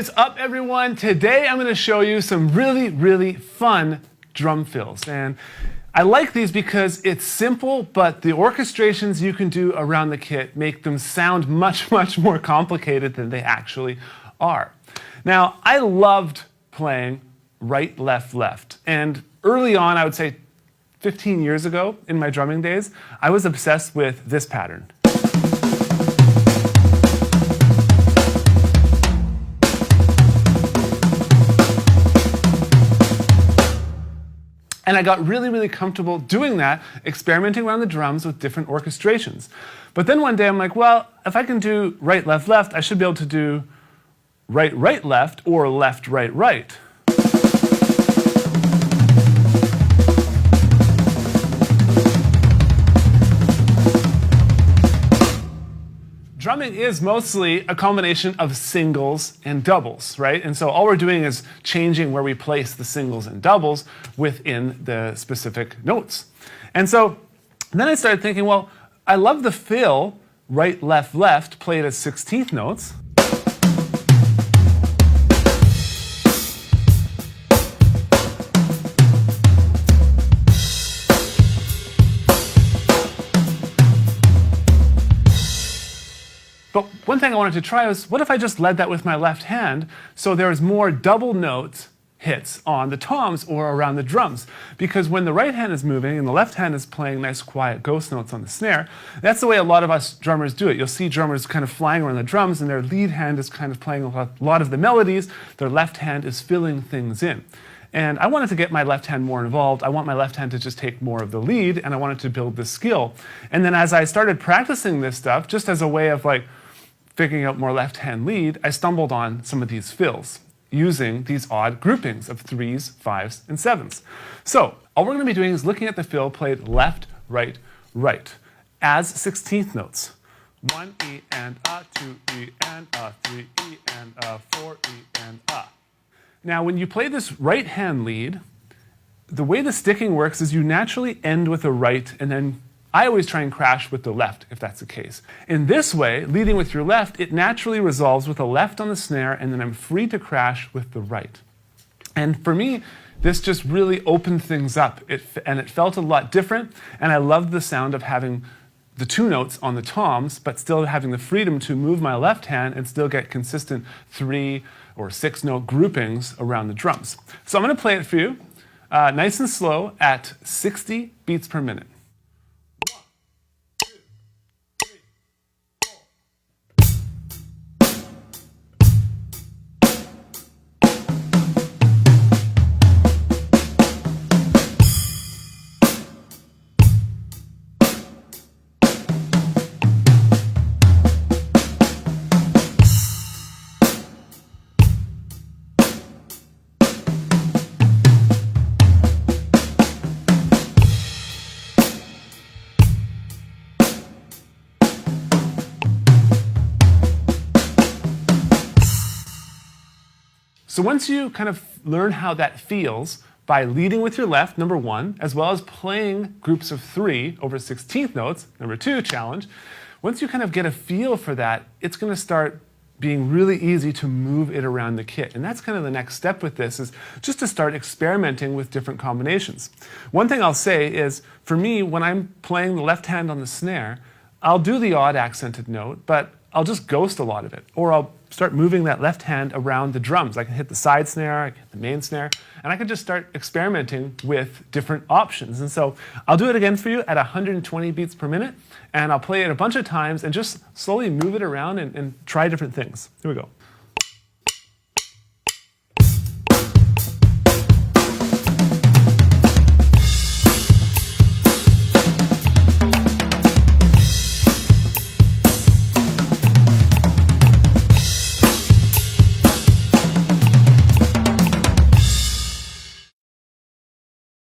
What is up, everyone? Today I'm going to show you some really fun drum fills. And I like these because it's simple, but the orchestrations you can do around the kit make them sound much more complicated than they actually are. Now, I loved playing right, left, left. And early on, I would say 15 years ago in my drumming days, I was obsessed with this pattern. And I got really comfortable doing that, experimenting around the drums with different orchestrations. But then one day I'm like, well, if I can do right, left, left, I should be able to do right, right, left, or left, right, right. Drumming is mostly a combination of singles and doubles, right? And so all we're doing is changing where we place the singles and doubles within the specific notes. And so then I started thinking, well, I love the fill right, left, left played as 16th notes. But one thing I wanted to try was, what if I just led that with my left hand so there's more double note hits on the toms or around the drums? Because when the right hand is moving and the left hand is playing nice quiet ghost notes on the snare, that's the way a lot of us drummers do it. You'll see drummers kind of flying around the drums and their lead hand is kind of playing a lot of the melodies, their left hand is filling things in. And I wanted to get my left hand more involved. I want my left hand to just take more of the lead, and I wanted to build this skill. And then as I started practicing this stuff, just as a way of like figuring out more left-hand lead, I stumbled on some of these fills using these odd groupings of 3s, 5s, and 7s. So all we're going to be doing is looking at the fill played left, right, right as 16th notes. 1 E and A, 2 E and A, 3 E and A, 4 E and A. Now when you play this right-hand lead, the way the sticking works is you naturally end with a right, and then I always try and crash with the left, if that's the case. In this way, leading with your left, it naturally resolves with a left on the snare, and then I'm free to crash with the right. And for me, this just really opened things up, and it felt a lot different, and I loved the sound of having the two notes on the toms, but still having the freedom to move my left hand and still get consistent 3 or 6 note groupings around the drums. So I'm going to play it for you, nice and slow at 60 beats per minute. So once you kind of learn how that feels by leading with your left, number 1, as well as playing groups of 3 over 16th notes, number 2 challenge, once you kind of get a feel for that, it's going to start being really easy to move it around the kit. And that's kind of the next step with this, is just to start experimenting with different combinations. One thing I'll say is, for me, when I'm playing the left hand on the snare, I'll do the odd accented note, but I'll just ghost a lot of it. Or I'll start moving that left hand around the drums. I can hit the side snare, I can hit the main snare, and I can just start experimenting with different options. And so I'll do it again for you at 120 beats per minute, and I'll play it a bunch of times and just slowly move it around and try different things. Here we go.